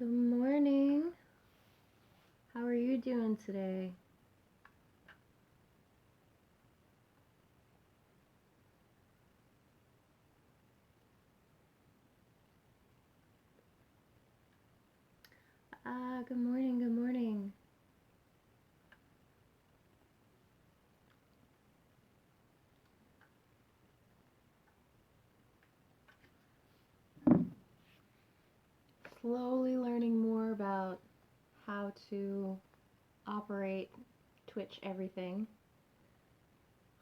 Good morning. How are you doing today? Good morning, good morning. Slowly learning more about how to operate Twitch everything.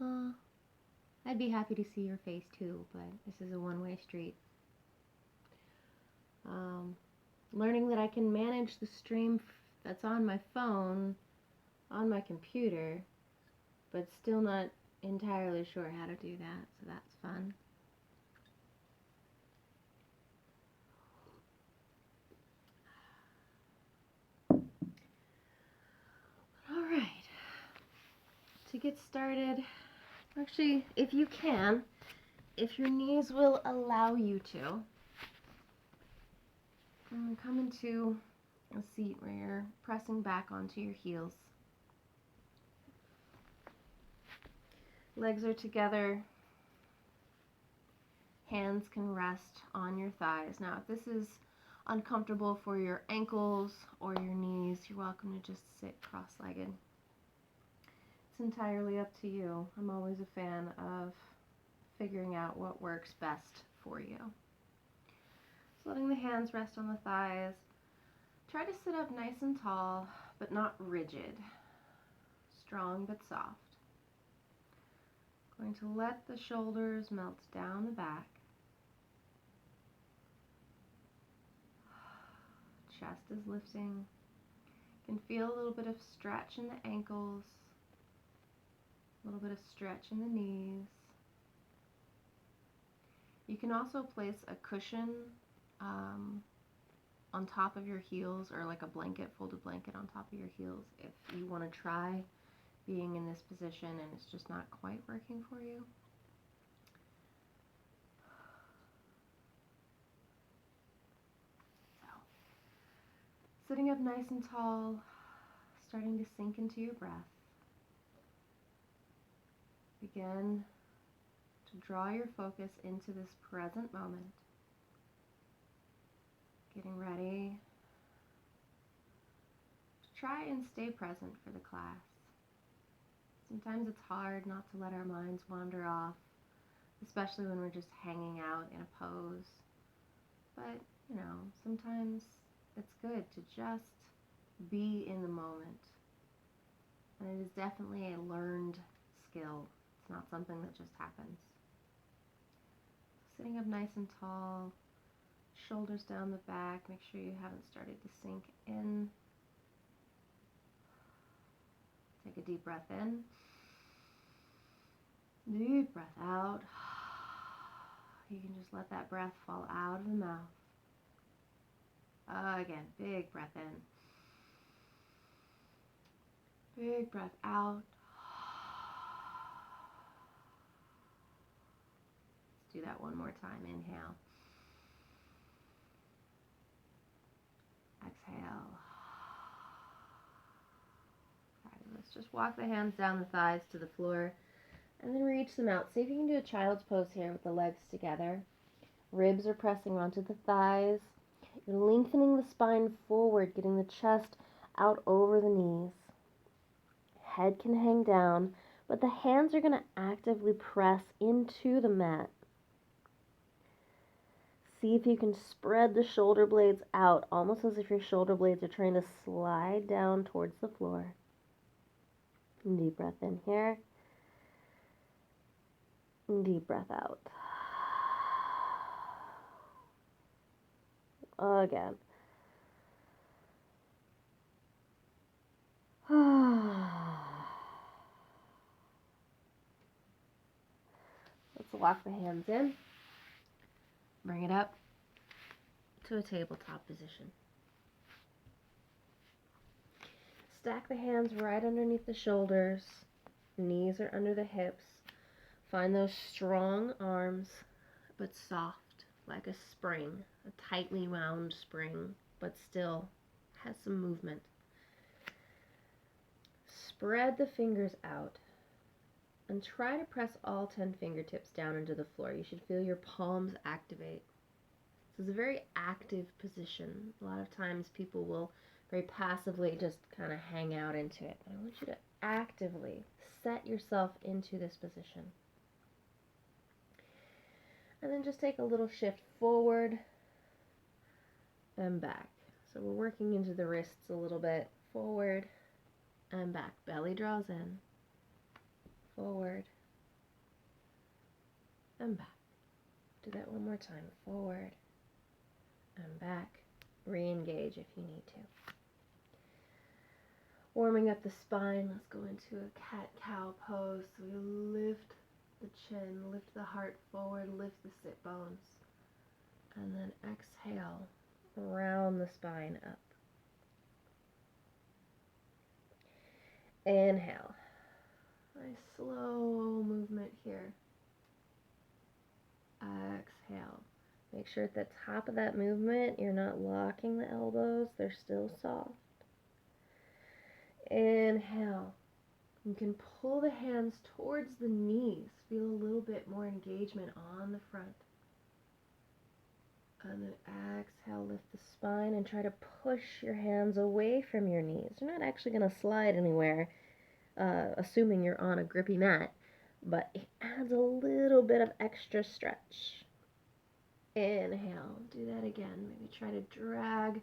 I'd be happy to see your face too, but this is a one-way street. Learning that I can manage the stream that's on my phone, on my computer, but still not entirely sure how to do that, so that's fun. Alright, to get started, actually, if you can, if your knees will allow you to, come into a seat where you're pressing back onto your heels. Legs are together. Hands can rest on your thighs. Now, if this is uncomfortable for your ankles or your knees, you're welcome to just sit cross-legged. It's entirely up to you. I'm always a fan of figuring out what works best for you. So letting the hands rest on the thighs. Try to sit up nice and tall, but not rigid. Strong but soft. Going to let the shoulders melt down the back. Chest is lifting. You can feel a little bit of stretch in the ankles, a little bit of stretch in the knees. You can also place a cushion on top of your heels, or like a blanket, folded blanket on top of your heels if you want to try being in this position and it's just not quite working for you. So, sitting up nice and tall, starting to sink into your breath. Begin to draw your focus into this present moment. Getting ready to try and stay present for the class. Sometimes it's hard not to let our minds wander off, especially when we're just hanging out in a pose. But, sometimes it's good to just be in the moment. And it is definitely a learned skill. It's not something that just happens. Sitting up nice and tall, shoulders down the back. Make sure you haven't started to sink in. Take a deep breath in. Deep breath out. You can just let that breath fall out of the mouth. Again, big breath in. Big breath out. Let's do that one more time. Inhale. Exhale. Alright, let's just walk the hands down the thighs to the floor and then reach them out. See if you can do a child's pose here with the legs together. Ribs are pressing onto the thighs. You're lengthening the spine forward, getting the chest out over the knees. Head can hang down, but the hands are going to actively press into the mat. See if you can spread the shoulder blades out, almost as if your shoulder blades are trying to slide down towards the floor. Deep breath in here. Deep breath out. Again. Let's lock the hands in. Bring it up to a tabletop position. Stack the hands right underneath the shoulders. Knees are under the hips. Find those strong arms, but soft, like a spring, a tightly wound spring. but still has some movement. Spread the fingers out and try to press all 10 fingertips down into the floor. You should feel your palms activate. This is a very active position. A lot of times people will very passively just kind of hang out into it. But I want you to actively set yourself into this position. And then just take a little shift forward and back. So we're working into the wrists a little bit. Forward and back. Belly draws in. Forward and back. Do that one more time. Forward and back. Re-engage if you need to. Warming up the spine. Let's go into a cat-cow pose. So we lift the chin, lift the heart forward, lift the sit bones. And then exhale, round the spine up. Inhale. Nice slow movement here. Exhale. Make sure at the top of that movement you're not locking the elbows, they're still soft. Inhale. You can pull the hands towards the knees. Feel a little bit more engagement on the front. And then exhale, lift the spine and try to push your hands away from your knees. You're not actually going to slide anywhere, assuming you're on a grippy mat, but it adds a little bit of extra stretch. Inhale, do that again. Maybe try to drag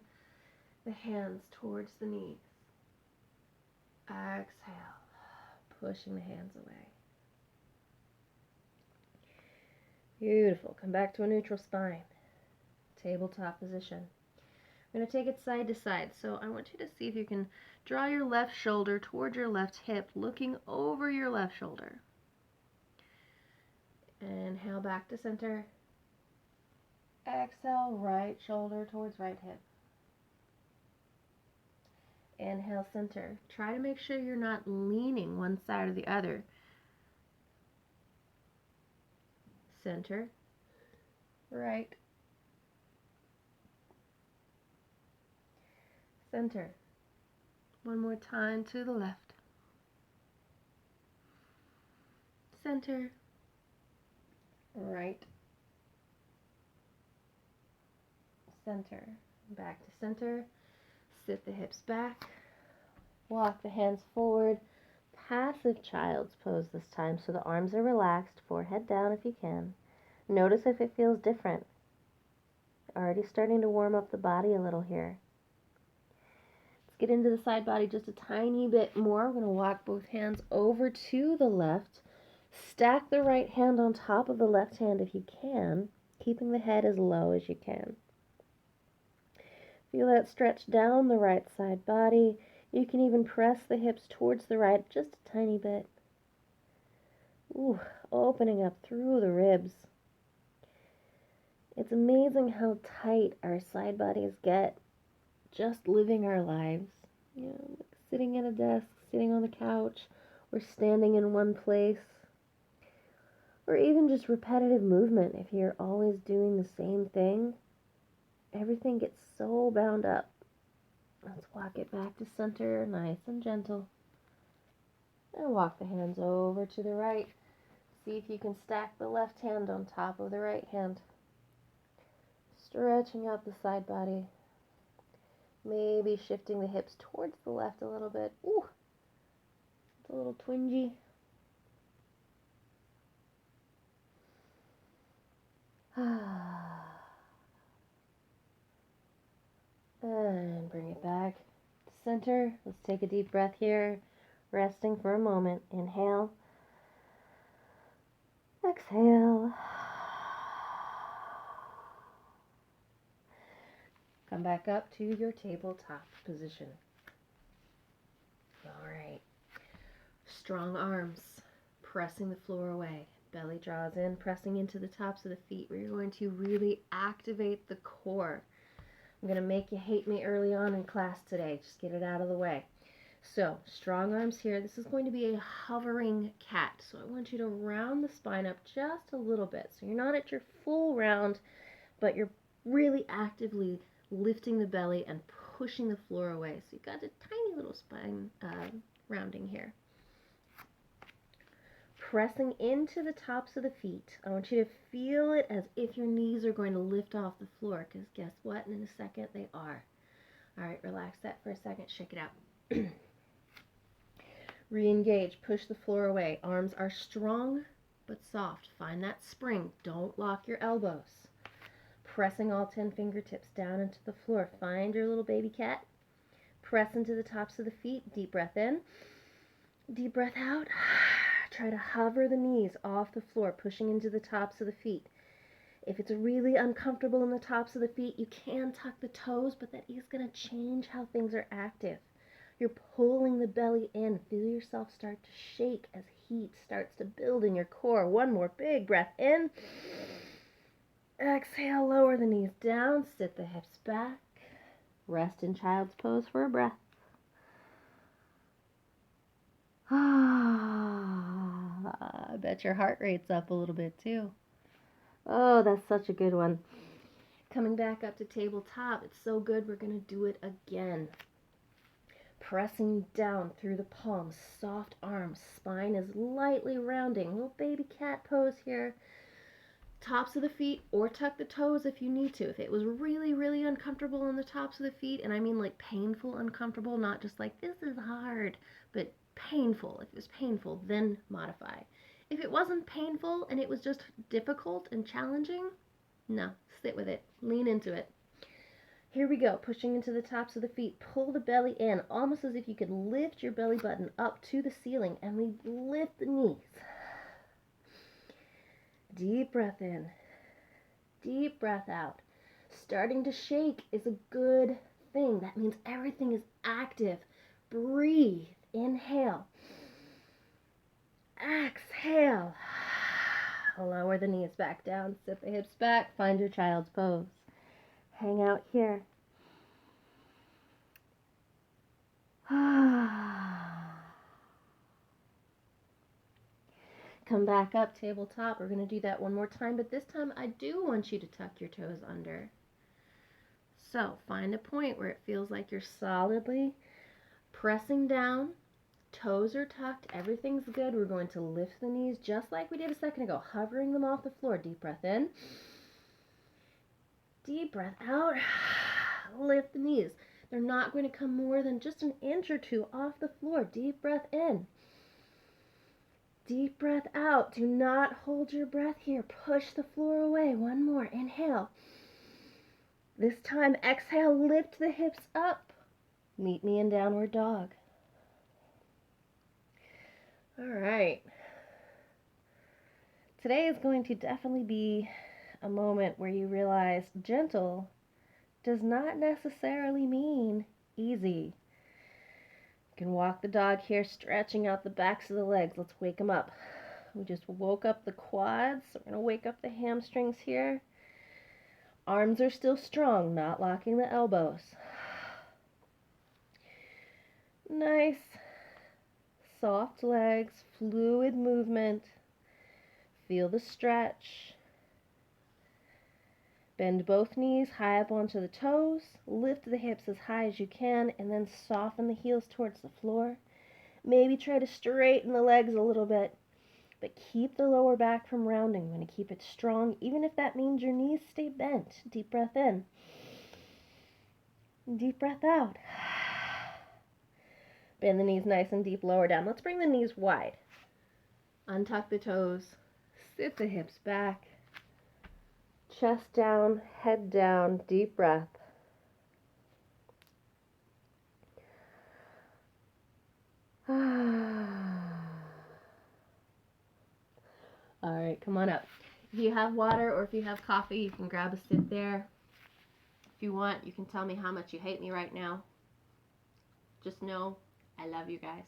the hands towards the knees. Exhale, pushing the hands away. Beautiful. Come back to a neutral spine. Tabletop position. I'm going to take it side to side. So I want you to see if you can draw your left shoulder toward your left hip, looking over your left shoulder. Inhale back to center. Exhale, right shoulder towards right hip. Inhale, center. Try to make sure you're not leaning one side or the other. Center, right, center. One more time to the left. Center, right, center. Back to center. Sit the hips back. Walk the hands forward. Passive child's pose this time, so the arms are relaxed, forehead down if you can. Notice if it feels different. Already starting to warm up the body a little here. Let's get into the side body just a tiny bit more. We're going to walk both hands over to the left. Stack the right hand on top of the left hand if you can, keeping the head as low as you can. Feel that stretch down the right side body. You can even press the hips towards the right just a tiny bit. Ooh, opening up through the ribs. It's amazing how tight our side bodies get just living our lives. You know, like sitting at a desk, sitting on the couch, or standing in one place. Or even just repetitive movement. If you're always doing the same thing, everything gets so bound up. Let's walk it back to center, nice and gentle. And walk the hands over to the right. See if you can stack the left hand on top of the right hand. Stretching out the side body. Maybe shifting the hips towards the left a little bit. Ooh, it's a little twingy. And bring it back to center. Let's take a deep breath here. Resting for a moment. Inhale. Exhale. Come back up to your tabletop position. All right. Strong arms. Pressing the floor away. Belly draws in, pressing into the tops of the feet. We're going to really activate the core. I'm going to make you hate me early on in class today. Just get it out of the way. So, strong arms here. This is going to be a hovering cat. So I want you to round the spine up just a little bit. So you're not at your full round, but you're really actively lifting the belly and pushing the floor away. So you've got a tiny little spine rounding here. Pressing into the tops of the feet. I want you to feel it as if your knees are going to lift off the floor, because guess what? In a second, they are. All right, relax that for a second. Shake it out. Re-engage. Push the floor away. Arms are strong but soft. Find that spring. Don't lock your elbows. Pressing all 10 fingertips down into the floor. Find your little baby cat. Press into the tops of the feet. Deep breath in. Deep breath out. Try to hover the knees off the floor, pushing into the tops of the feet. If it's really uncomfortable in the tops of the feet, you can tuck the toes, but that is going to change how things are active. You're pulling the belly in. Feel yourself start to shake as heat starts to build in your core. One more big breath in. Exhale, lower the knees down, sit the hips back. Rest in child's pose for a breath. I bet your heart rate's up a little bit too. Oh, that's such a good one. Coming back up to tabletop. It's so good. We're going to do it again. Pressing down through the palms, soft arms. Spine is lightly rounding. Little baby cat pose here. Tops of the feet, or tuck the toes if you need to. If it was really, really uncomfortable on the tops of the feet, and I mean like painful uncomfortable, not just like this is hard, but painful. If it was painful, then modify. If it wasn't painful and it was just difficult and challenging, no, sit with it. Lean into it. Here we go, pushing into the tops of the feet. Pull the belly in, almost as if you could lift your belly button up to the ceiling, and we lift the knees. Deep breath in. Deep breath out. Starting to shake is a good thing. That means everything is active. Breathe. Inhale. Exhale. Lower the knees back down. Sit the hips back. Find your child's pose. Hang out here. Come back up, tabletop. We're going to do that one more time, but this time I do want you to tuck your toes under. So find a point where it feels like you're solidly pressing down. Toes are tucked. Everything's good. We're going to lift the knees just like we did a second ago, hovering them off the floor. Deep breath in. Deep breath out. Lift the knees. They're not going to come more than just an inch or two off the floor. Deep breath in. Deep breath out. Do not hold your breath here. Push the floor away. One more. Inhale. This time, exhale. Lift the hips up. Meet me in downward dog. All right. Today is going to definitely be a moment where you realize gentle does not necessarily mean easy. You can walk the dog here, stretching out the backs of the legs. Let's wake them up. We just woke up the quads, so we're going to wake up the hamstrings here. Arms are still strong, not locking the elbows. Nice, soft legs, fluid movement. Feel the stretch. Bend both knees high up onto the toes. Lift the hips as high as you can, and then soften the heels towards the floor. Maybe try to straighten the legs a little bit, but keep the lower back from rounding. I'm going to keep it strong, even if that means your knees stay bent. Deep breath in. Deep breath out. Bend the knees nice and deep, lower down. Let's bring the knees wide. Untuck the toes. Sit the hips back. Chest down, head down, deep breath. All right, come on up. If you have water or if you have coffee, you can grab a sit there. If you want, you can tell me how much you hate me right now. Just know I love you guys.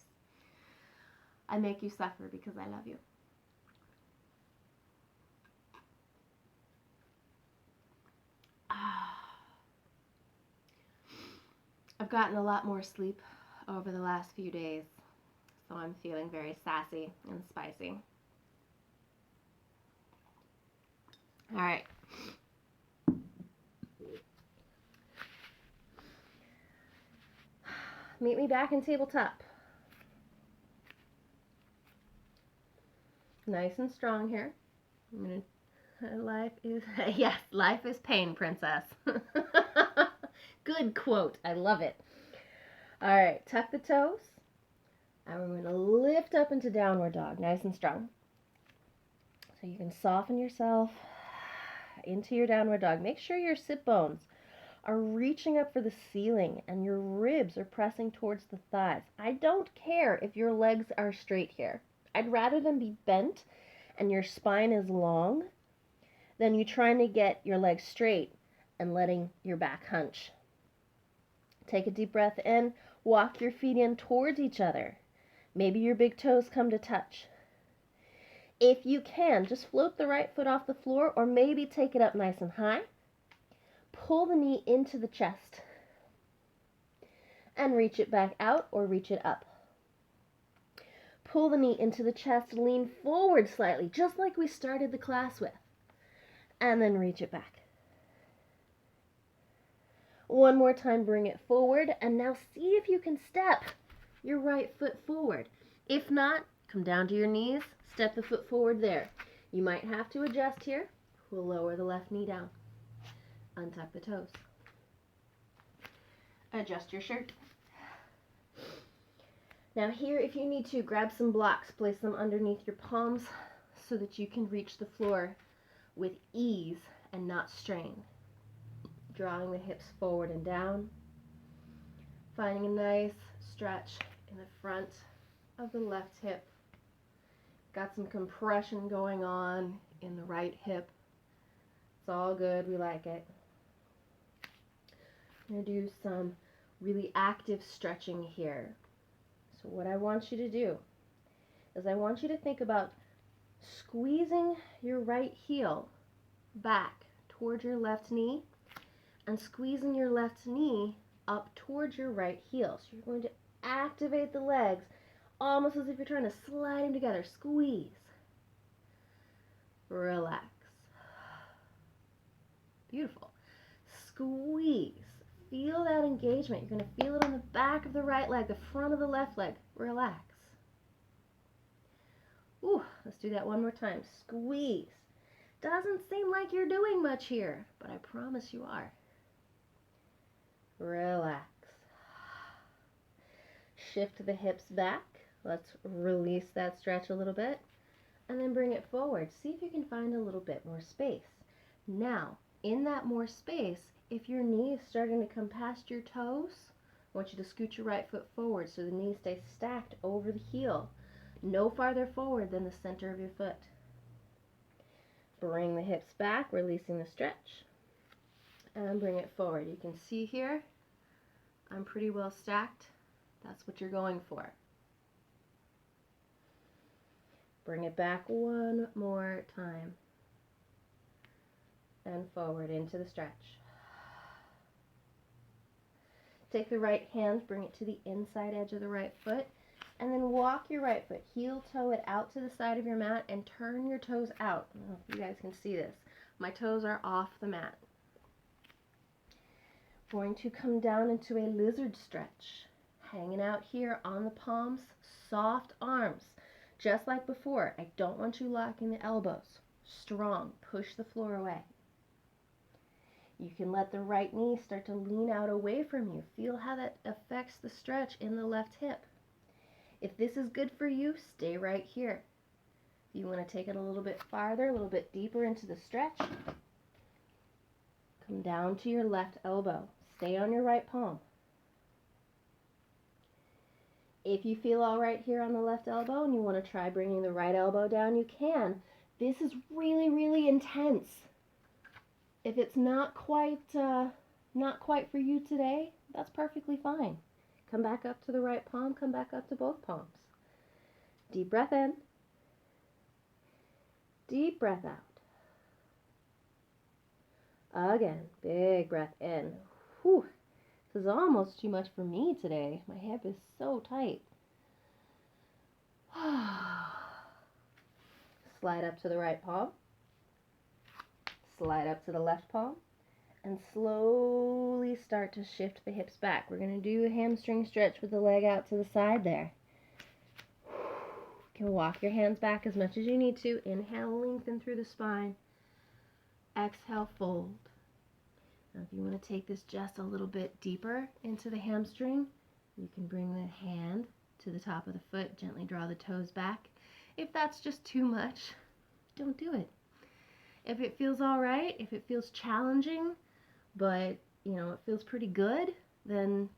I make you suffer because I love you. I've gotten a lot more sleep over the last few days, so I'm feeling very sassy and spicy. All right. Meet me back in tabletop. Nice and strong here. I'm gonna, life is, yes, life is pain, princess. Good quote. I love it. All right, tuck the toes. And we're going to lift up into downward dog, nice and strong. So you can soften yourself into your downward dog. Make sure your sit bones are reaching up for the ceiling and your ribs are pressing towards the thighs. I don't care if your legs are straight here. I'd rather them be bent and your spine is long than you trying to get your legs straight and letting your back hunch. Take a deep breath in. Walk your feet in towards each other. Maybe your big toes come to touch. If you can, just float the right foot off the floor or maybe take it up nice and high. Pull the knee into the chest and reach it back out or reach it up. Pull the knee into the chest, lean forward slightly, just like we started the class with, and then reach it back. One more time, bring it forward, and now see if you can step your right foot forward. If not, come down to your knees, step the foot forward there. You might have to adjust here. We'll lower the left knee down. Untuck the toes. Adjust your shirt. Now here, if you need to, grab some blocks, place them underneath your palms so that you can reach the floor with ease and not strain. Drawing the hips forward and down. Finding a nice stretch in the front of the left hip. Got some compression going on in the right hip. It's all good, we like it. I'm going to do some really active stretching here. So what I want you to do is I want you to think about squeezing your right heel back towards your left knee and squeezing your left knee up towards your right heel. So you're going to activate the legs almost as if you're trying to slide them together. Squeeze. Relax. Beautiful. Squeeze. Feel that engagement. You're going to feel it on the back of the right leg, the front of the left leg. Relax. Ooh, let's do that one more time. Squeeze. Doesn't seem like you're doing much here, but I promise you are. Relax. Shift the hips back. Let's release that stretch a little bit. And then bring it forward. See if you can find a little bit more space. Now, in that more space, if your knee is starting to come past your toes, I want you to scoot your right foot forward so the knee stays stacked over the heel. No farther forward than the center of your foot. Bring the hips back, releasing the stretch. And bring it forward. You can see here, I'm pretty well stacked. That's what you're going for. Bring it back one more time. And forward into the stretch. Take the right hand, bring it to the inside edge of the right foot, and then walk your right foot, heel toe it out to the side of your mat and turn your toes out. I don't know if you guys can see this. My toes are off the mat. Going to come down into a lizard stretch. Hanging out here on the palms, soft arms. Just like before, I don't want you locking the elbows. Strong, push the floor away. You can let the right knee start to lean out away from you. Feel how that affects the stretch in the left hip. If this is good for you, stay right here. If you want to take it a little bit farther, a little bit deeper into the stretch, come down to your left elbow. Stay on your right palm. If you feel all right here on the left elbow and you want to try bringing the right elbow down, you can. This is really, really intense. If it's not quite for you today, that's perfectly fine. Come back up to the right palm, come back up to both palms. Deep breath in. Deep breath out. Again, big breath in. Whew. This is almost too much for me today. My hip is so tight. Slide up to the right palm. Slide up to the left palm. and slowly start to shift the hips back. We're going to do a hamstring stretch with the leg out to the side there. You can walk your hands back as much as you need to. Inhale, lengthen through the spine. Exhale, fold. Now if you want to take this just a little bit deeper into the hamstring, you can bring the hand to the top of the foot, gently draw the toes back. If that's just too much, don't do it. If it feels all right, if it feels challenging, but it feels pretty good, then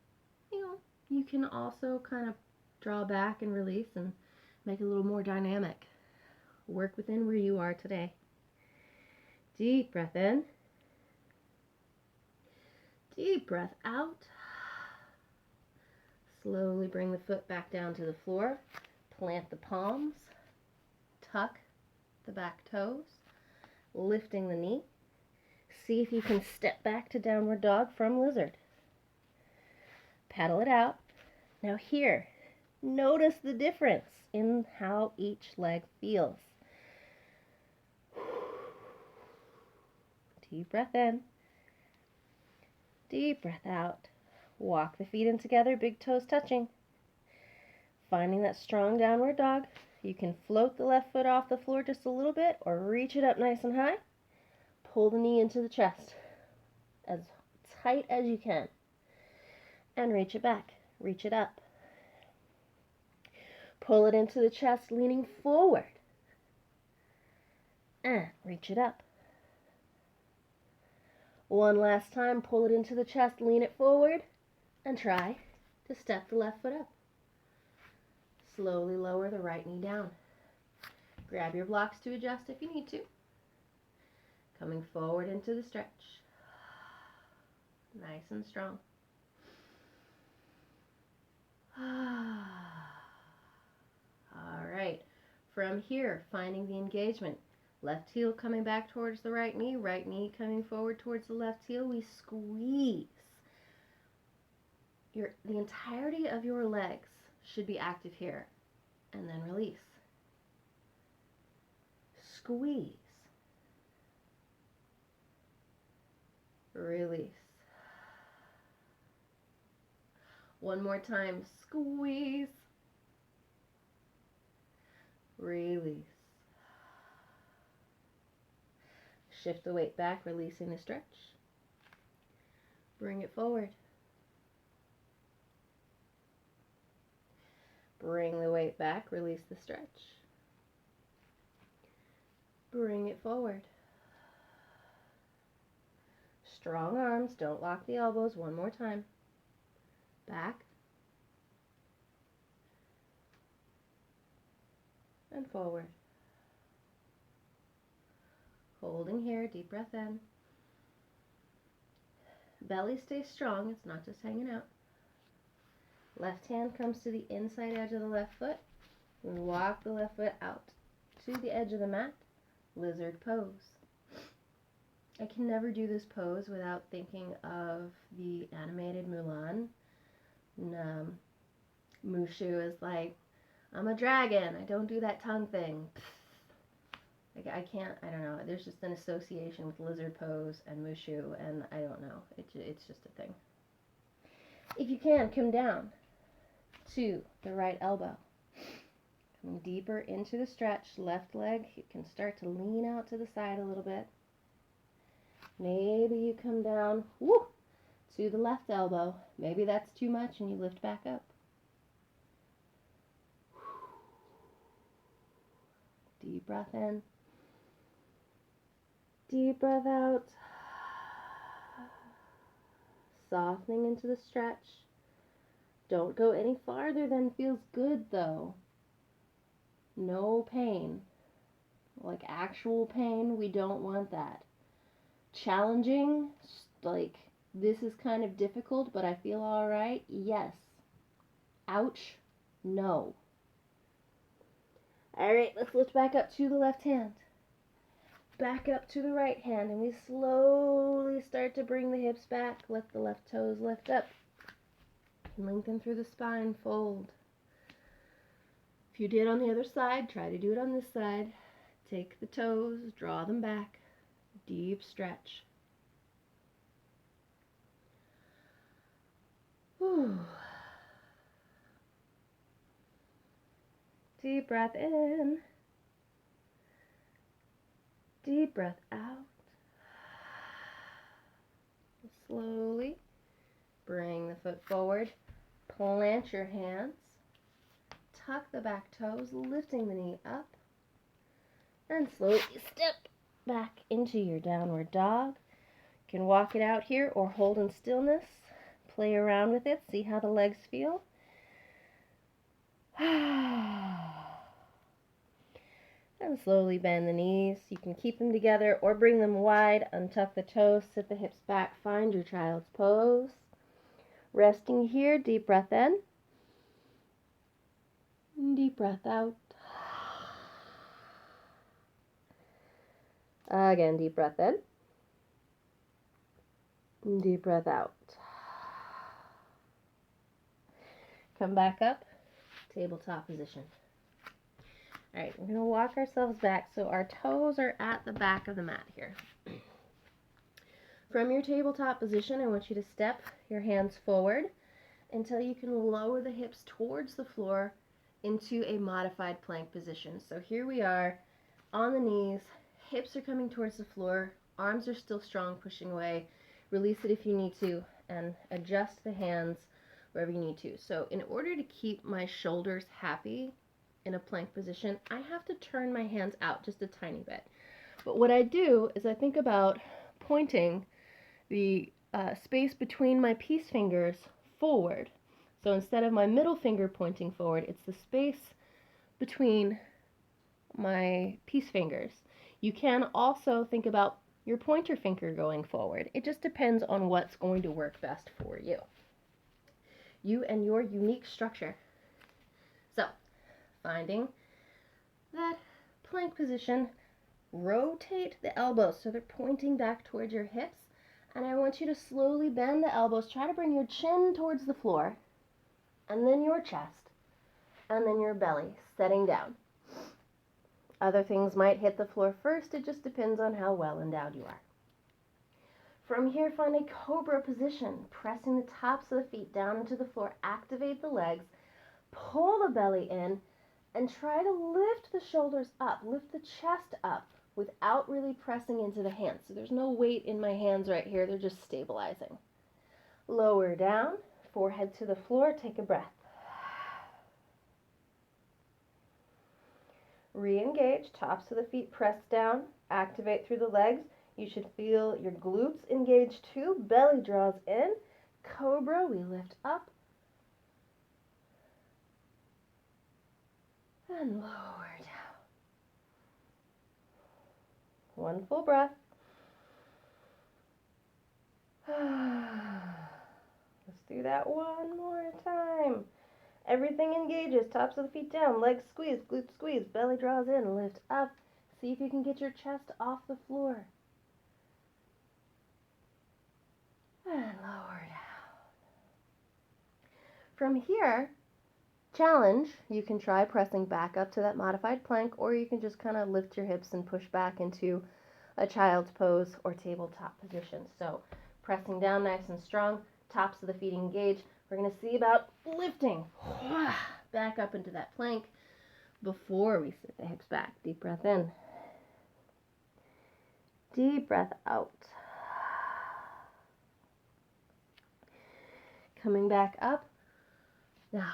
you can also kind of draw back and release and make it a little more dynamic. Work within where you are today. Deep breath in. Deep breath out. Slowly bring the foot back down to the floor. Plant the palms. Tuck the back toes. Lifting the knee. See if you can step back to downward dog from lizard. Paddle it out. Now here, notice the difference in how each leg feels. Deep breath in. Deep breath out. Walk the feet in together, big toes touching. Finding that strong downward dog. You can float the left foot off the floor just a little bit or reach it up nice and high. Pull the knee into the chest as tight as you can. And reach it back. Reach it up. Pull it into the chest, leaning forward. And reach it up. One last time, pull it into the chest, lean it forward, and try to step the left foot up. Slowly lower the right knee down. Grab your blocks to adjust if you need to. Coming forward into the stretch. Nice and strong. All right. From here, finding the engagement. Left heel coming back towards the right knee coming forward towards the left heel. We squeeze. The entirety of your legs should be active here. And then release. Squeeze. Release. One more time. Squeeze. Release. Shift the weight back, releasing the stretch. Bring it forward. Bring the weight back, release the stretch. Bring it forward. Strong arms, don't lock the elbows. One more time. Back. And forward. Holding here, deep breath in. Belly stays strong, it's not just hanging out. Left hand comes to the inside edge of the left foot. We walk the left foot out to the edge of the mat. Lizard pose. I can never do this pose without thinking of the animated Mulan. Mushu is like, I'm a dragon, I don't do that tongue thing. Like I don't know, there's just an association with lizard pose and Mushu, and I don't know, it's just a thing. If you can, come down to the right elbow. Coming deeper into the stretch, left leg, you can start to lean out to the side a little bit. Maybe you come down, to the left elbow. Maybe that's too much and you lift back up. Deep breath in. Deep breath out. Softening into the stretch. Don't go any farther than feels good though. No pain. Like actual pain, we don't want that. Challenging, like this is kind of difficult, but I feel alright. Yes. Ouch. No. Alright, let's lift back up to the left hand. Back up to the right hand, and we slowly start to bring the hips back. Let the left toes lift up. Lengthen through the spine, fold. If you did on the other side, try to do it on this side. Take the toes, draw them back. Deep stretch. Whew. Deep breath in. Deep breath out. Slowly bring the foot forward. Plant your hands. Tuck the back toes, lifting the knee up. And slowly step back into your downward dog. You can walk it out here or hold in stillness. Play around with it. See how the legs feel. And slowly bend the knees. You can keep them together or bring them wide. Untuck the toes. Sit the hips back. Find your child's pose. Resting here. Deep breath in. Deep breath out. Again, deep breath in. Deep breath out. Come back up. Tabletop position. All right, we're going to walk ourselves back so our toes are at the back of the mat here. From your tabletop position, I want you to step your hands forward until you can lower the hips towards the floor into a modified plank position. So here we are on the knees, hips are coming towards the floor, arms are still strong, pushing away. Release it if you need to, and adjust the hands wherever you need to. So in order to keep my shoulders happy in a plank position, I have to turn my hands out just a tiny bit. But what I do is I think about pointing the space between my peace fingers forward. So instead of my middle finger pointing forward, it's the space between my peace fingers. You can also think about your pointer finger going forward. It just depends on what's going to work best for you. You and your unique structure. So, finding that plank position, rotate the elbows so they're pointing back towards your hips, and I want you to slowly bend the elbows. Try to bring your chin towards the floor, and then your chest, and then your belly, setting down. Other things might hit the floor first. It just depends on how well endowed you are. From here, find a Cobra position, pressing the tops of the feet down into the floor. Activate the legs, pull the belly in, and try to lift the shoulders up, lift the chest up without really pressing into the hands. So there's no weight in my hands right here. They're just stabilizing. Lower down, forehead to the floor. Take a breath. Re-engage, tops of the feet pressed down. Activate through the legs. You should feel your glutes engage too. Belly draws in. Cobra, we lift up. And lower down. One full breath. Let's do that one more time. Everything engages. Tops of the feet down. Legs squeeze. Glutes squeeze. Belly draws in. Lift up. See if you can get your chest off the floor. And lower down. From here, challenge. You can try pressing back up to that modified plank, or you can just kind of lift your hips and push back into a child's pose or tabletop position. So pressing down nice and strong. Tops of the feet engage. We're going to see about lifting back up into that plank before we sit the hips back. Deep breath in. Deep breath out. Coming back up. Now,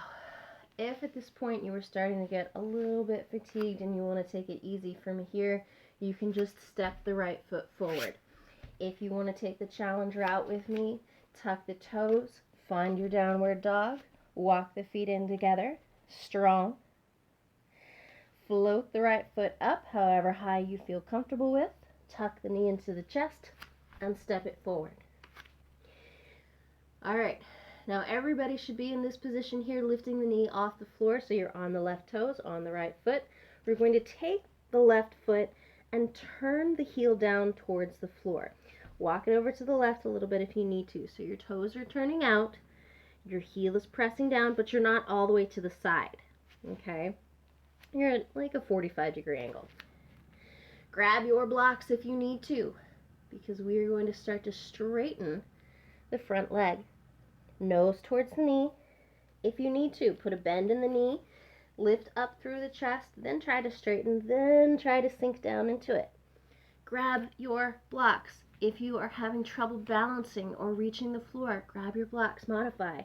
if at this point you were starting to get a little bit fatigued and you want to take it easy from here, you can just step the right foot forward. If you want to take the challenge route with me, tuck the toes, find your downward dog, walk the feet in together, strong. Float the right foot up, however high you feel comfortable with. Tuck the knee into the chest and step it forward. All right, now everybody should be in this position here, lifting the knee off the floor so you're on the left toes, on the right foot. We're going to take the left foot and turn the heel down towards the floor. Walk it over to the left a little bit if you need to. So your toes are turning out, your heel is pressing down, but you're not all the way to the side, okay? You're at like a 45-degree angle. Grab your blocks if you need to, because we are going to start to straighten the front leg. Nose towards the knee. If you need to, put a bend in the knee, lift up through the chest, then try to straighten, then try to sink down into it. Grab your blocks. If you are having trouble balancing or reaching the floor, grab your blocks, modify.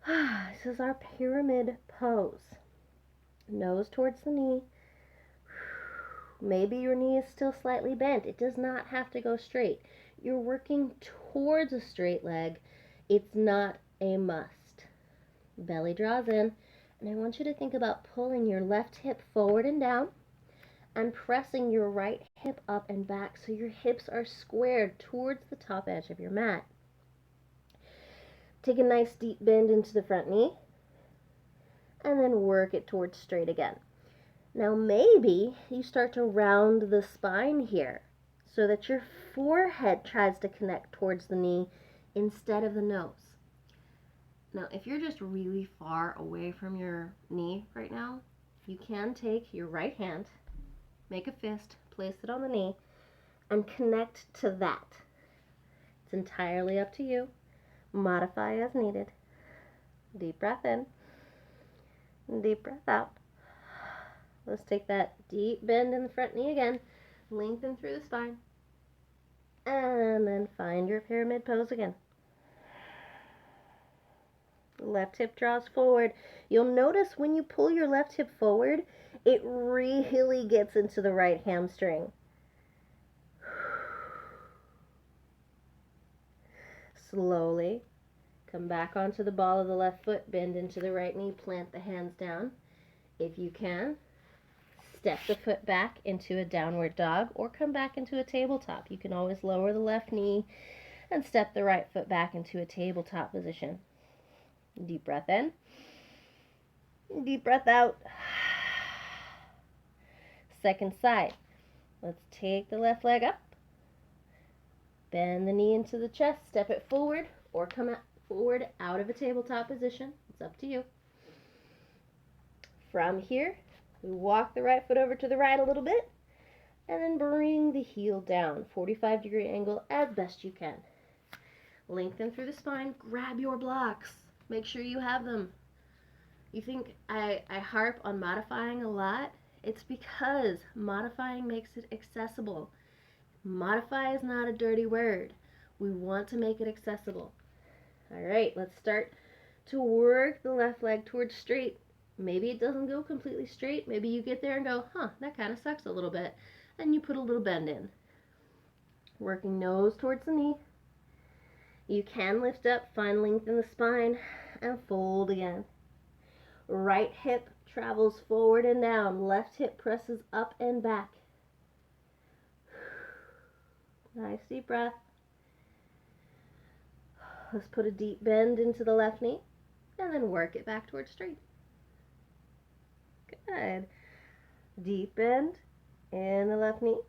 This is our pyramid pose. Nose towards the knee. Maybe your knee is still slightly bent. It does not have to go straight. You're working towards a straight leg. It's not a must. Belly draws in, and I want you to think about pulling your left hip forward and down and pressing your right hip up and back so your hips are squared towards the top edge of your mat. Take a nice deep bend into the front knee and then work it towards straight again. Now maybe you start to round the spine here so that your forehead tries to connect towards the knee instead of the nose. Now if you're just really far away from your knee right now, you can take your right hand, make a fist, place it on the knee, and connect to that. It's entirely up to you. Modify as needed. Deep breath in, deep breath out. Let's take that deep bend in the front knee again. Lengthen through the spine. And then find your pyramid pose again. Left hip draws forward. You'll notice when you pull your left hip forward, it really gets into the right hamstring. Slowly come back onto the ball of the left foot, bend into the right knee, plant the hands down. If you can, step the foot back into a downward dog or come back into a tabletop. You can always lower the left knee and step the right foot back into a tabletop position. Deep breath in. Deep breath out. Second side. Let's take the left leg up. Bend the knee into the chest. Step it forward or come forward out of a tabletop position. It's up to you. From here, we walk the right foot over to the right a little bit and then bring the heel down. 45-degree angle as best you can. Lengthen through the spine. Grab your blocks. Make sure you have them. You think I harp on modifying a lot? It's because modifying makes it accessible. Modify is not a dirty word. We want to make it accessible. All right, let's start to work the left leg towards straight. Maybe it doesn't go completely straight. Maybe you get there and go, that kind of sucks a little bit. And you put a little bend in. Working nose towards the knee. You can lift up, find length in the spine, and fold again. Right hip travels forward and down. Left hip presses up and back. Nice deep breath. Let's put a deep bend into the left knee and then work it back towards straight. Good. Deep bend in the left knee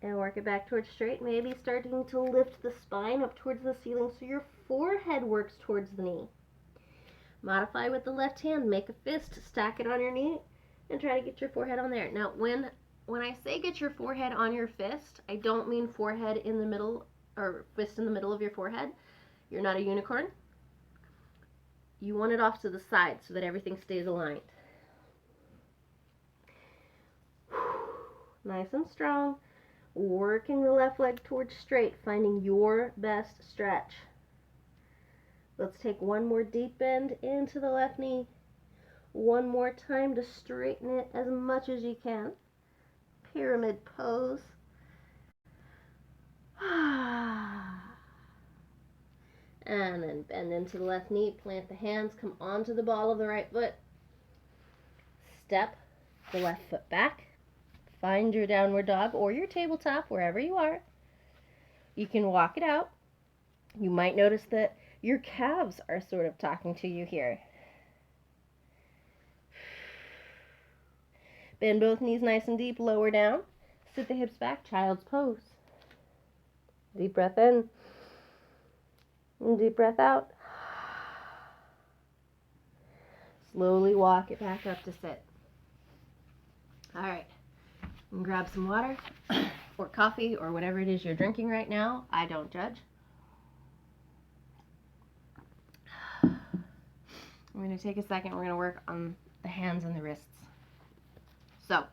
and work it back towards straight. Maybe starting to lift the spine up towards the ceiling so your forehead works towards the knee. Modify with the left hand. Make a fist, stack it on your knee, and try to get your forehead on there. Now, when I say get your forehead on your fist, I don't mean forehead in the middle or fist in the middle of your forehead. You're not a unicorn. You want it off to the side so that everything stays aligned. Nice and strong. Working the left leg towards straight, finding your best stretch. Let's take one more deep bend into the left knee. One more time to straighten it as much as you can. Pyramid pose. And then bend into the left knee, plant the hands, come onto the ball of the right foot. Step the left foot back. Find your downward dog or your tabletop, wherever you are. You can walk it out. You might notice that your calves are sort of talking to you here. Bend both knees nice and deep, lower down. Sit the hips back, child's pose. Deep breath in. And deep breath out. Slowly walk it back up to sit. All right. And grab some water or coffee or whatever it is you're drinking right now. I don't judge. I'm going to take a second. We're going to work on the hands and the wrists. So,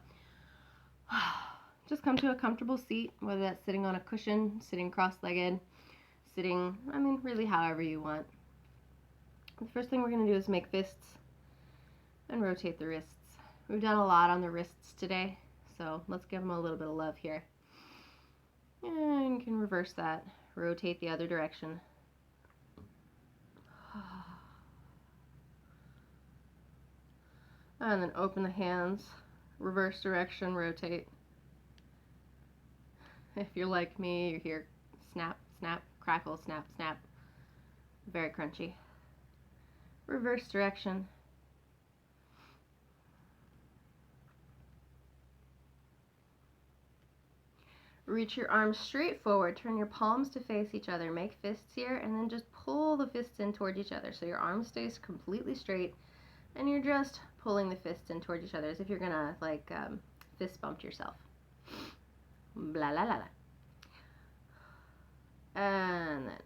just come to a comfortable seat, whether that's sitting on a cushion, sitting cross-legged, sitting, really however you want. The first thing we're going to do is make fists and rotate the wrists. We've done a lot on the wrists today, so let's give them a little bit of love here. And you can reverse that, rotate the other direction. And then open the hands, reverse direction, rotate. If you're like me, you hear snap, snap, crackle, snap, snap. Very crunchy. Reverse direction. Reach your arms straight forward. Turn your palms to face each other. Make fists here, and then just pull the fists in toward each other. So your arm stays completely straight, and you're just pulling the fists in toward each other as if you're gonna fist bump yourself. Blah, la, la, la. And then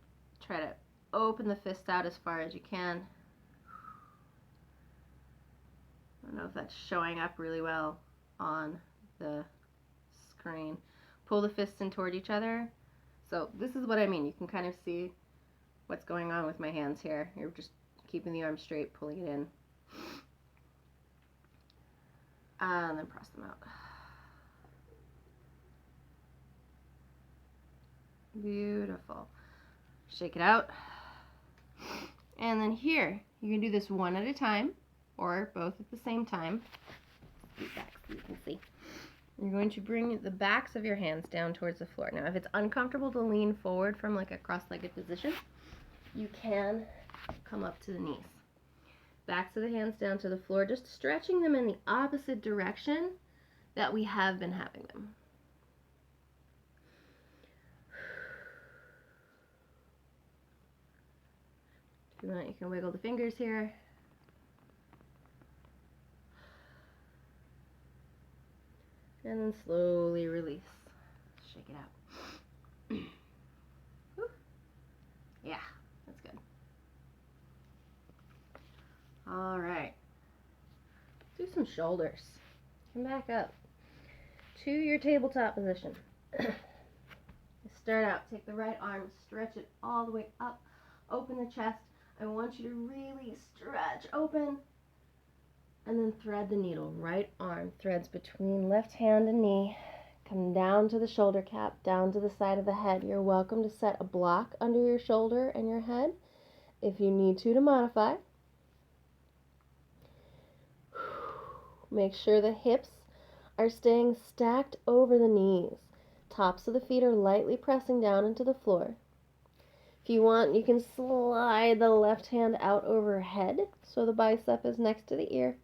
try to open the fist out as far as you can. I don't know if that's showing up really well on the screen. Pull the fists in toward each other. So this is what I mean. You can kind of see what's going on with my hands here. You're just keeping the arm straight, pulling it in. And then press them out. Beautiful. Shake it out. And then here, you can do this one at a time or both at the same time. Scoot back so you can see. You're going to bring the backs of your hands down towards the floor. Now, if it's uncomfortable to lean forward from like a cross-legged position, you can come up to the knees. Backs of the hands down to the floor, just stretching them in the opposite direction that we have been having them. If you want, you can wiggle the fingers here. And then slowly release. Shake it out. Yeah, that's good. All right. Do some shoulders. Come back up to your tabletop position. Start out. Take the right arm, stretch it all the way up. Open the chest. I want you to really stretch open. And then thread the needle. Right arm threads between left hand and knee. Come down to the shoulder cap, down to the side of the head. You're welcome to set a block under your shoulder and your head if you need to modify. Make sure the hips are staying stacked over the knees. Tops of the feet are lightly pressing down into the floor. If you want, you can slide the left hand out overhead so the bicep is next to the ear.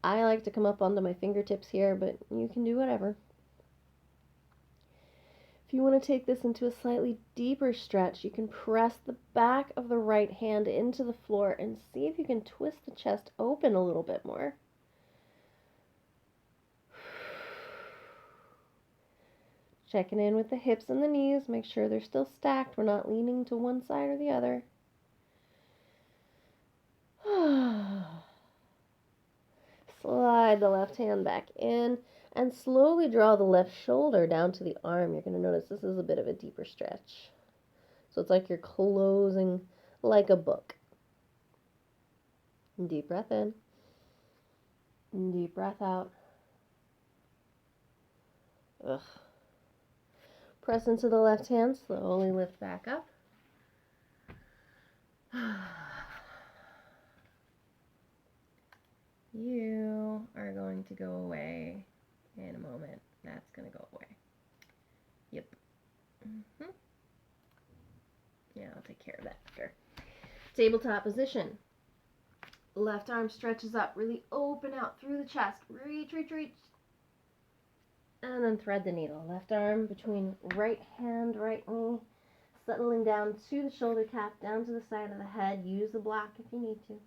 I like to come up onto my fingertips here, but you can do whatever. If you want to take this into a slightly deeper stretch, you can press the back of the right hand into the floor and see if you can twist the chest open a little bit more. Checking in with the hips and the knees. Make sure they're still stacked. We're not leaning to one side or the other. Slide the left hand back in and slowly draw the left shoulder down to the arm. You're going to notice this is a bit of a deeper stretch. So it's like you're closing like a book. Deep breath in. Deep breath out. Ugh. Press into the left hand. Slowly lift back up. You are going to go away in a moment. That's going to go away. Yep. Yeah, I'll take care of that after. Tabletop position. Left arm stretches up. Really open out through the chest. Reach, reach, reach. And then thread the needle. Left arm between right hand, right knee. Settling down to the shoulder cap, down to the side of the head. Use the block if you need to.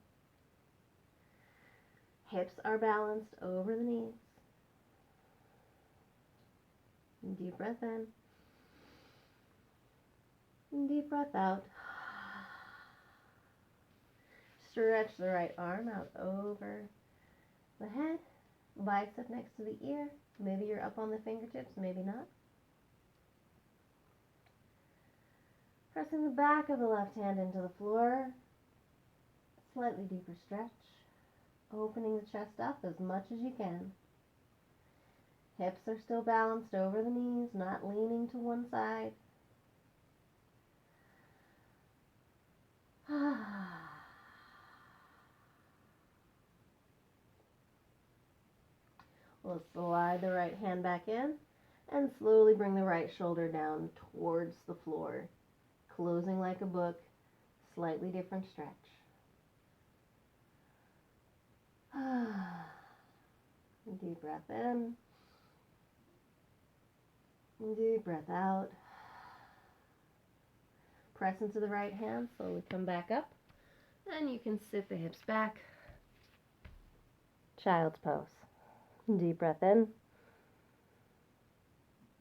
Hips are balanced over the knees. Deep breath in. Deep breath out. Stretch the right arm out over the head. Bicep next to the ear. Maybe you're up on the fingertips, maybe not. Pressing the back of the left hand into the floor. Slightly deeper stretch. Opening the chest up as much as you can. Hips are still balanced over the knees, not leaning to one side. We'll slide the right hand back in and slowly bring the right shoulder down towards the floor. Closing like a book, slightly different stretch. Deep breath in. Deep breath out. Press into the right hand, slowly come back up. And you can sit the hips back. Child's pose. Deep breath in.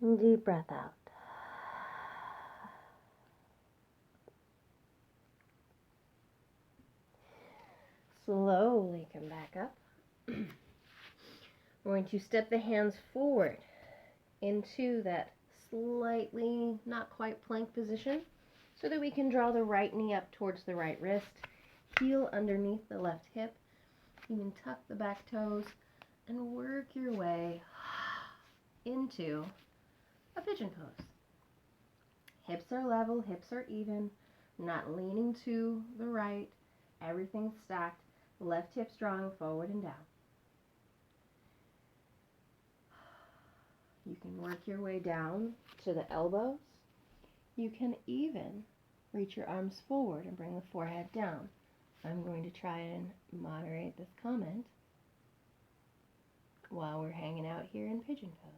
Deep breath out. Slowly come back up. We're going to step the hands forward into that slightly not quite plank position so that we can draw the right knee up towards the right wrist, heel underneath the left hip. You can tuck the back toes and work your way into a pigeon pose. Hips are level, hips are even, not leaning to the right, everything's stacked, left hip drawing forward and down. You can work your way down to the elbows. You can even reach your arms forward and bring the forehead down. I'm going to try and moderate this comment while we're hanging out here in Pigeon Pose.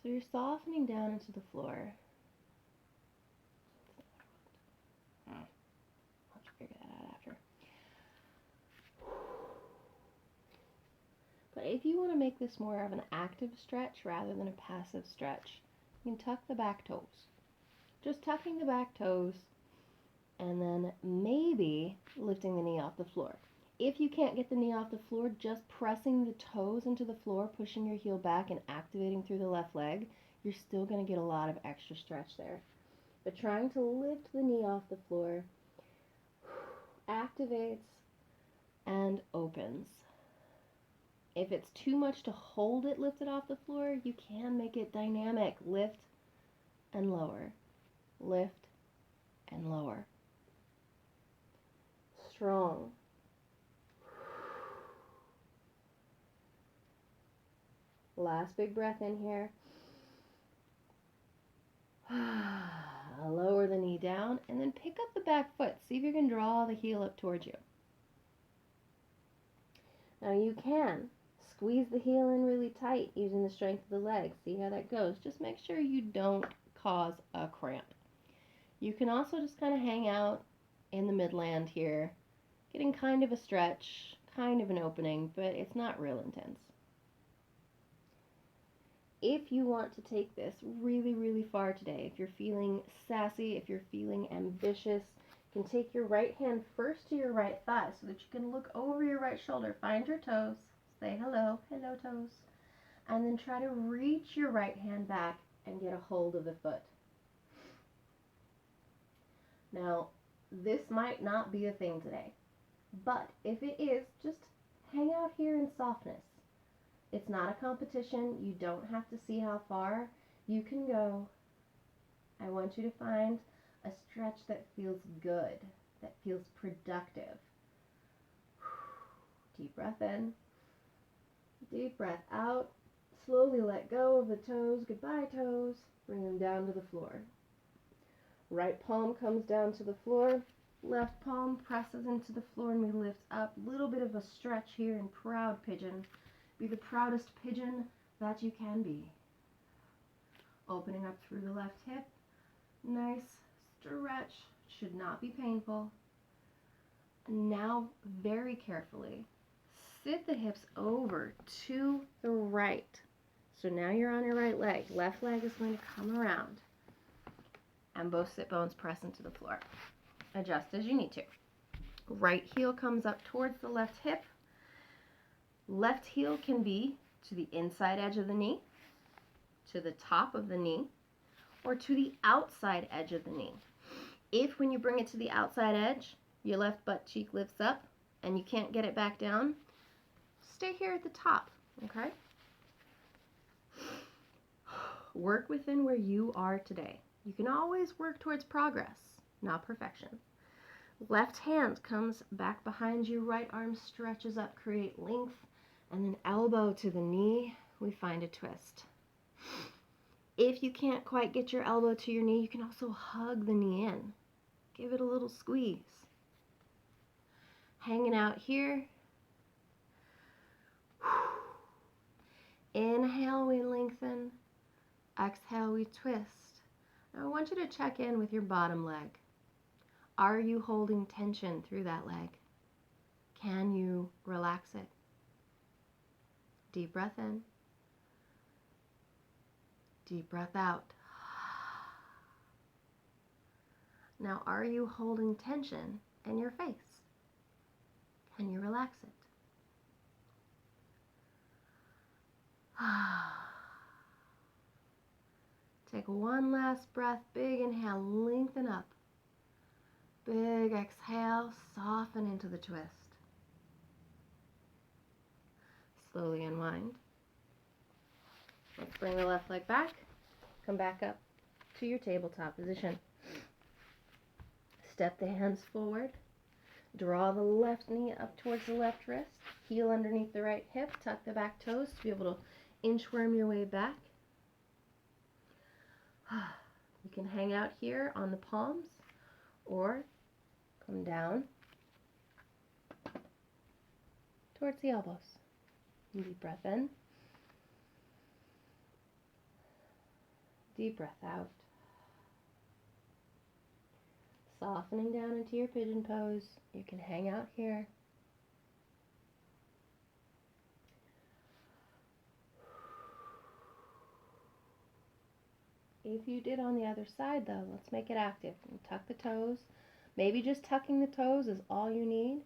So you're softening down into the floor. I'll have to figure that out after. But if you want to make this more of an active stretch rather than a passive stretch, you can tuck the back toes. Just tucking the back toes and then maybe lifting the knee off the floor. If you can't get the knee off the floor, just pressing the toes into the floor, pushing your heel back and activating through the left leg, you're still going to get a lot of extra stretch there. But trying to lift the knee off the floor activates and opens. If it's too much to hold it lifted off the floor, you can make it dynamic. Lift and lower. Lift and lower. Strong. Last big breath in here. Lower the knee down and then pick up the back foot. See if you can draw the heel up towards you. Now you can squeeze the heel in really tight using the strength of the leg. See how that goes. Just make sure you don't cause a cramp. You can also just kind of hang out in the midland here, getting kind of a stretch, kind of an opening, but it's not real intense. If you want to take this really, really far today, if you're feeling sassy, if you're feeling ambitious, you can take your right hand first to your right thigh so that you can look over your right shoulder. Find your toes. Say hello, hello toes. And then try to reach your right hand back and get a hold of the foot. Now, this might not be a thing today, but if it is, just hang out here in softness. It's not a competition. You don't have to see how far you can go. I want you to find a stretch that feels good, that feels productive. Deep breath in. Deep breath out. Slowly let go of the toes. Goodbye, toes. Bring them down to the floor. Right palm comes down to the floor. Left palm presses into the floor and we lift up. Little bit of a stretch here in proud pigeon. Be the proudest pigeon that you can be. Opening up through the left hip, Nice stretch. Should not be painful. Now, very carefully, sit the hips over to the right. So now you're on your right leg. Left leg is going to come around. And both sit bones press into the floor. Adjust as you need to. Right heel comes up towards the left hip. Left heel can be to the inside edge of the knee, to the top of the knee, or to the outside edge of the knee. If when you bring it to the outside edge, your left butt cheek lifts up and you can't get it back down, stay here at the top, okay? Work within where you are today. You can always work towards progress, not perfection. Left hand comes back behind you, right arm stretches up, create length, and then elbow to the knee, we find a twist. If you can't quite get your elbow to your knee, you can also hug the knee in. Give it a little squeeze. Hanging out here. Inhale, we lengthen. Exhale, we twist. Now I want you to check in with your bottom leg. Are you holding tension through that leg? Can you relax it? Deep breath in. Deep breath out. Now, are you holding tension in your face? Can you relax it? Take one last breath. Big inhale, lengthen up. Big exhale, soften into the twist. Slowly unwind. Let's bring the left leg back. Come back up to your tabletop position. Step the hands forward. Draw the left knee up towards the left wrist. Heel underneath the right hip. Tuck the back toes to be able to inchworm your way back. You can hang out here on the palms or come down towards the elbows. Deep breath in. Deep breath out. Softening down into your pigeon pose. You can hang out here. If you did on the other side though, let's make it active. Tuck the toes. Maybe just tucking the toes is all you need.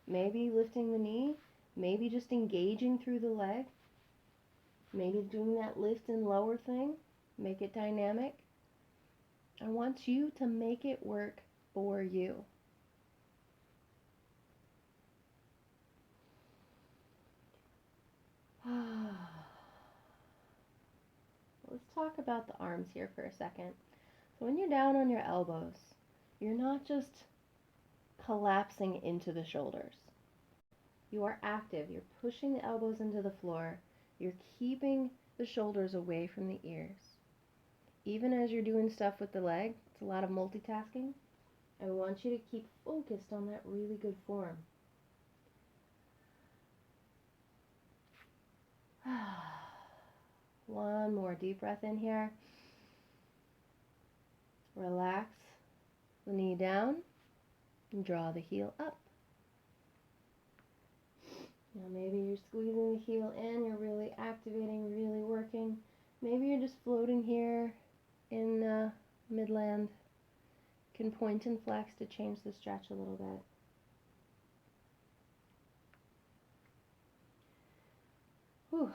Maybe lifting the knee. Maybe just engaging through the leg. Maybe doing that lift and lower thing. Make it dynamic. I want you to make it work for you. Let's talk about the arms here for a second. So when you're down on your elbows, you're not just collapsing into the shoulders. You are active. You're pushing the elbows into the floor. You're keeping the shoulders away from the ears. Even as you're doing stuff with the leg, it's a lot of multitasking. I want you to keep focused on that really good form. One more deep breath in here. Relax the knee down and draw the heel up. Now maybe you're squeezing the heel in, you're really activating, really working. Maybe you're just floating here in midland. You can point and flex to change the stretch a little bit. Whew.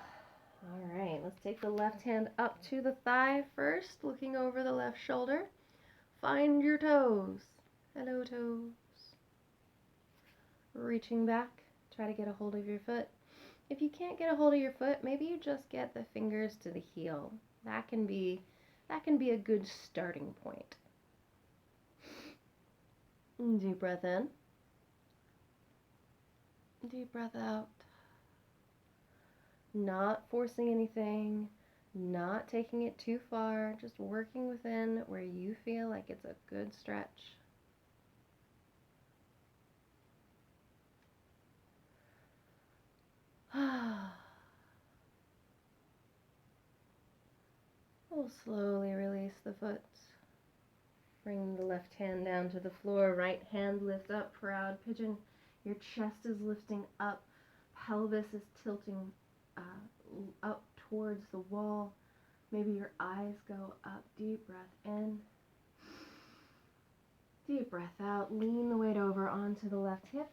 All right, let's take the left hand up to the thigh first, looking over the left shoulder. Find your toes. Hello, toes. Reaching back, try to get a hold of your foot. If you can't get a hold of your foot, maybe you just get the fingers to the heel. That can be a good starting point. Deep breath in. Deep breath out. Not forcing anything, not taking it too far, just working within where you feel like it's a good stretch. We'll slowly release the foot. Bring the left hand down to the floor, right hand lift up, proud pigeon. Your chest is lifting up, pelvis is tilting up towards the wall. Maybe your eyes go up, deep breath in, deep breath out. Lean the weight over onto the left hip.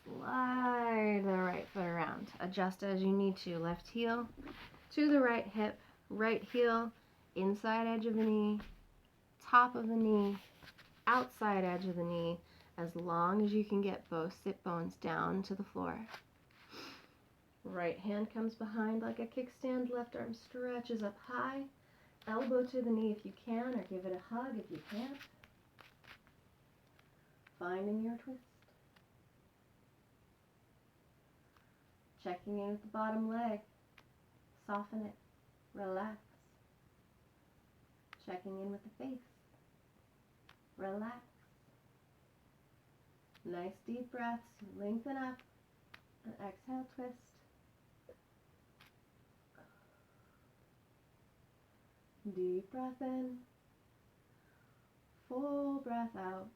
Slide the right foot around. Adjust as you need to. Left heel to the right hip, right heel, inside edge of the knee, top of the knee, outside edge of the knee, as long as you can get both sit bones down to the floor. Right hand comes behind like a kickstand, left arm stretches up high, elbow to the knee if you can, or give it a hug if you can't. Finding your twist. Checking in with the bottom leg. Soften it. Relax. Checking in with the face. Relax. Nice deep breaths. Lengthen up. And exhale, twist. Deep breath in. Full breath out.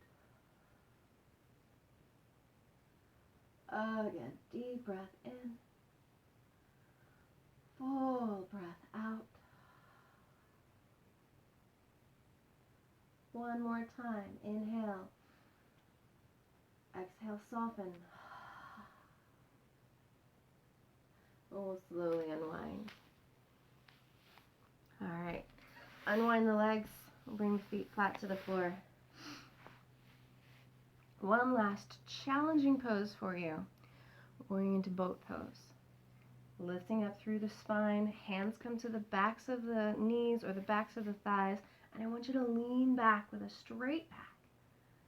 Again, deep breath in. Full breath out. One more time. Inhale. Exhale, soften. We'll slowly unwind. All right. Unwind the legs. Bring the feet flat to the floor. One last challenging pose for you. We're going into boat pose. Lifting up through the spine. Hands come to the backs of the knees or the backs of the thighs. And I want you to lean back with a straight back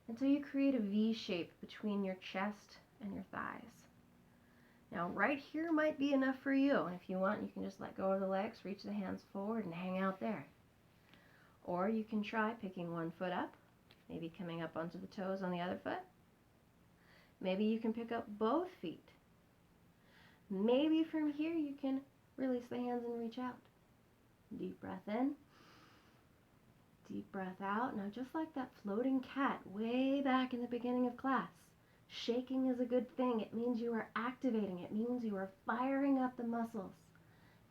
until you create a V shape between your chest and your thighs. Now, right here might be enough for you. And if you want, you can just let go of the legs, reach the hands forward, and hang out there. Or you can try picking one foot up, maybe coming up onto the toes on the other foot. Maybe you can pick up both feet. Maybe from here you can release the hands and reach out. Deep breath in. Deep breath out. Now, just like that floating cat way back in the beginning of class, shaking is a good thing. It means you are activating. It means you are firing up the muscles.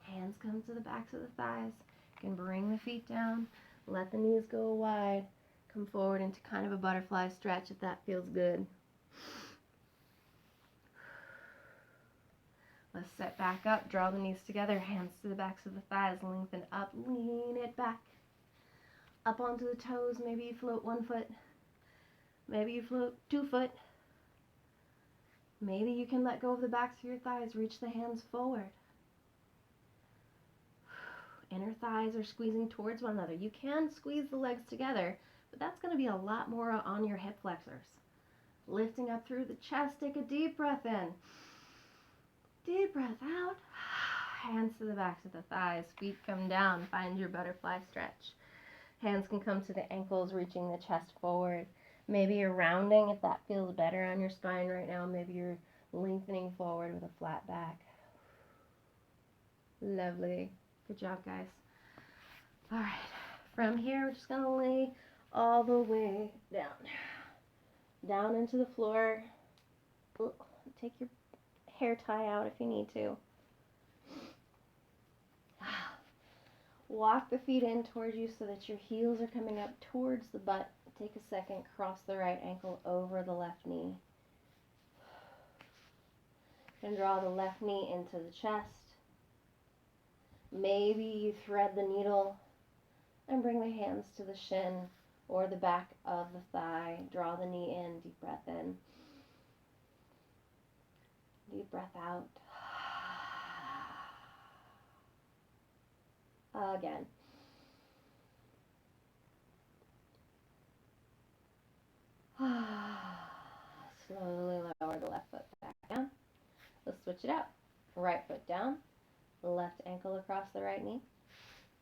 Hands come to the backs of the thighs. You can bring the feet down. Let the knees go wide. Come forward into kind of a butterfly stretch if that feels good. Let's set back up. Draw the knees together. Hands to the backs of the thighs. Lengthen up. Lean it back. Up onto the toes. Maybe you float 1 foot. Maybe you float 2 foot. Maybe you can let go of the backs of your thighs. Reach the hands forward. Inner thighs are squeezing towards one another. You can squeeze the legs together, but that's going to be a lot more on your hip flexors. Lifting up through the chest. Take a deep breath in. Deep breath out. Hands to the backs of the thighs. Feet come down. Find your butterfly stretch. Hands can come to the ankles, reaching the chest forward. Maybe you're rounding if that feels better on your spine right now. Maybe you're lengthening forward with a flat back. Lovely. Good job, guys. All right. From here, we're just going to lay all the way down. Down into the floor. Ooh, take your hair tie out if you need to. Walk the feet in towards you so that your heels are coming up towards the butt. Take a second, cross the right ankle over the left knee. And draw the left knee into the chest. Maybe you thread the needle and bring the hands to the shin or the back of the thigh. Draw the knee in, deep breath in. Deep breath out. Again. Slowly lower the left foot back down. Let's switch it out. Right foot down. Left ankle across the right knee.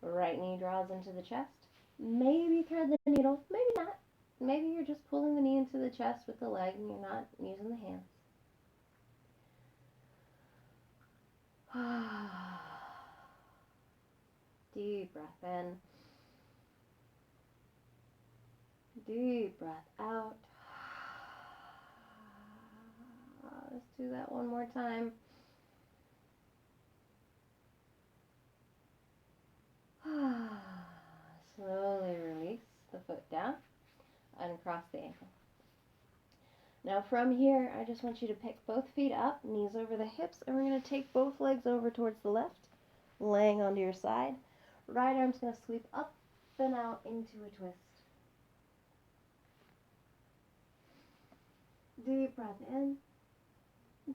Right knee draws into the chest. Maybe thread the needle. Maybe not. Maybe you're just pulling the knee into the chest with the leg and you're not using the hands. Deep breath in. Deep breath out. Let's do that one more time. Slowly release the foot down, uncross the ankle. Now from here, I just want you to pick both feet up, knees over the hips, and we're going to take both legs over towards the left, laying onto your side. Right arm's going to sweep up and out into a twist. Deep breath in,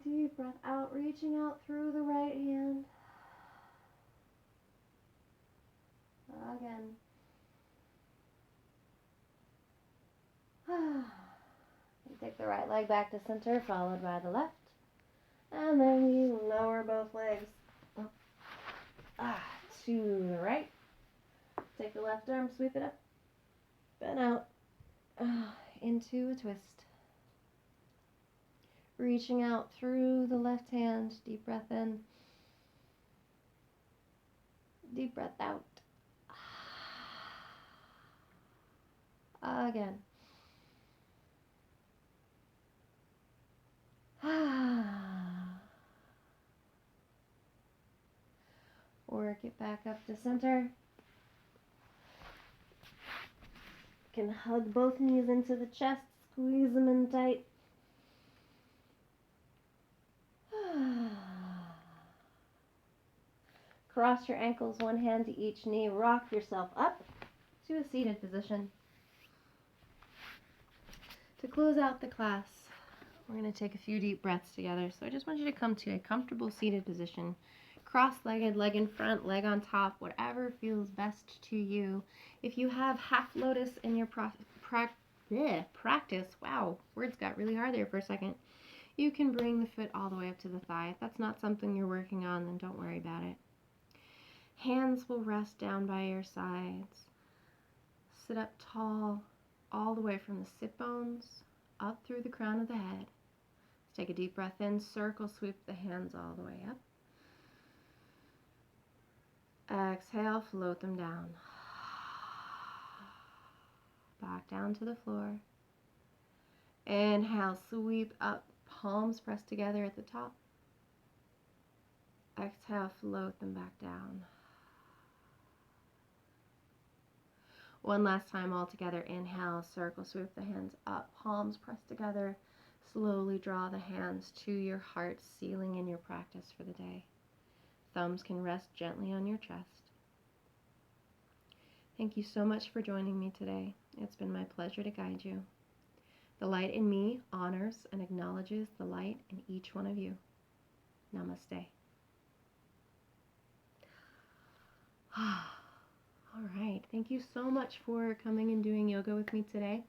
deep breath out, reaching out through the right hand. Again. You take the right leg back to center, followed by the left. And then we lower both legs up, to the right. Take the left arm, sweep it up, and out, into a twist. Reaching out through the left hand, deep breath in, deep breath out. Again. Work it back up to center. You can hug both knees into the chest, squeeze them in tight. Cross your ankles, one hand to each knee. Rock yourself up to a seated position. To close out the class, we're going to take a few deep breaths together. So I just want you to come to a comfortable seated position. Cross-legged, leg in front, leg on top, whatever feels best to you. If you have half lotus in your practice, wow, words got really hard there for a second. You can bring the foot all the way up to the thigh. If that's not something you're working on, then don't worry about it. Hands will rest down by your sides. Sit up tall, all the way from the sit bones up through the crown of the head. Let's take a deep breath in, circle, sweep the hands all the way up. Exhale, float them down. Back down to the floor. Inhale, sweep up, palms pressed together at the top. Exhale, float them back down. One last time all together. Inhale, circle, sweep the hands up, palms pressed together. Slowly draw the hands to your heart, sealing in your practice for the day. Thumbs can rest gently on your chest. Thank you so much for joining me today. It's been my pleasure to guide you. The light in me honors and acknowledges the light in each one of you. Namaste. All right. Thank you so much for coming and doing yoga with me today.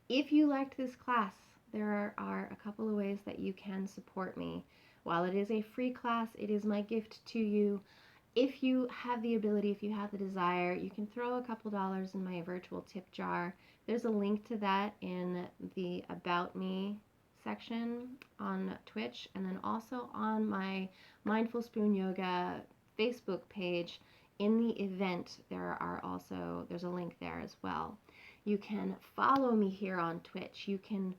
If you liked this class, there are a couple of ways that you can support me. While it is a free class, it is my gift to you. If you have the ability, if you have the desire, you can throw a couple dollars in my virtual tip jar. There's a link to that in the About Me section on Twitch, and then also on my Mindful Spoon Yoga Facebook page. In the event, there's a link there as well. You can follow me here on Twitch. You can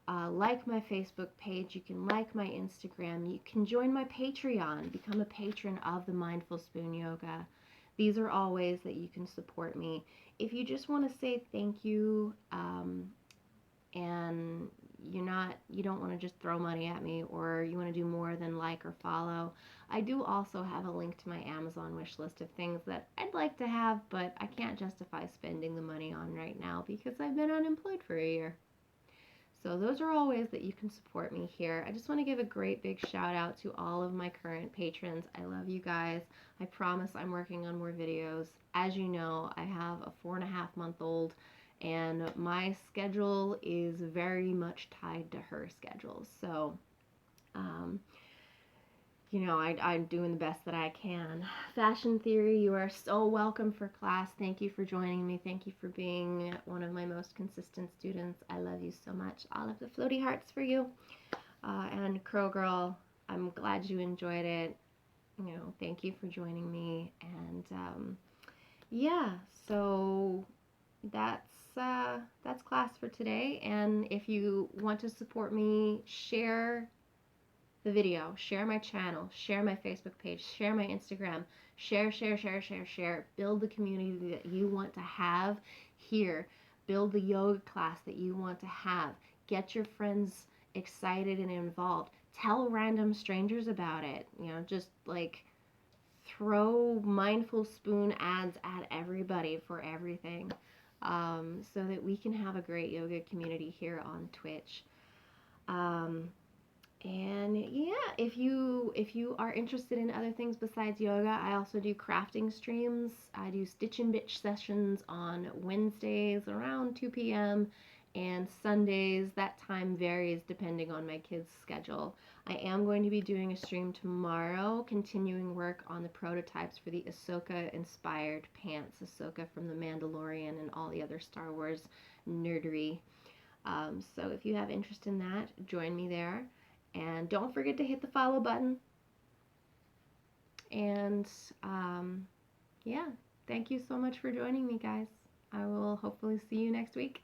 like my Facebook page. You can like my Instagram. You can join my Patreon, become a patron of the Mindful Spoon Yoga. These are all ways that you can support me. If you just want to say thank you, and you don't want to just throw money at me, or you want to do more than like or follow, I do also have a link to my Amazon wish list of things that I'd like to have, but I can't justify spending the money on right now because I've been unemployed for a year. So those are all ways that you can support me here. I just want to give a great big shout out to all of my current patrons. I love you guys. I promise I'm working on more videos. As you know, I have a 4.5-month-old, and my schedule is very much tied to her schedule. So, I'm doing the best that I can. Fashion Theory, you are so welcome for class. Thank you for joining me. Thank you for being one of my most consistent students. I love you so much. All of the floaty hearts for you. And Crow Girl, I'm glad you enjoyed it. Thank you for joining me. And yeah, so that's that's class for today. And if you want to support me, share the video, share my channel, share my Facebook page, share my Instagram, share. Build the community that you want to have here. Build the yoga class that you want to have. Get your friends excited and involved. Tell random strangers about it. You know, just like throw mindful spoon ads at everybody for everything, so that we can have a great yoga community here on Twitch. And yeah, if you are interested in other things besides yoga, I also do crafting streams. I do Stitch and Bitch sessions on Wednesdays around 2 p.m. and Sundays. That time varies depending on my kids' schedule. I am going to be doing a stream tomorrow, continuing work on the prototypes for the Ahsoka-inspired pants. Ahsoka from The Mandalorian and all the other Star Wars nerdery. So if you have interest in that, join me there. And don't forget to hit the follow button. And yeah, thank you so much for joining me, guys. I will hopefully see you next week.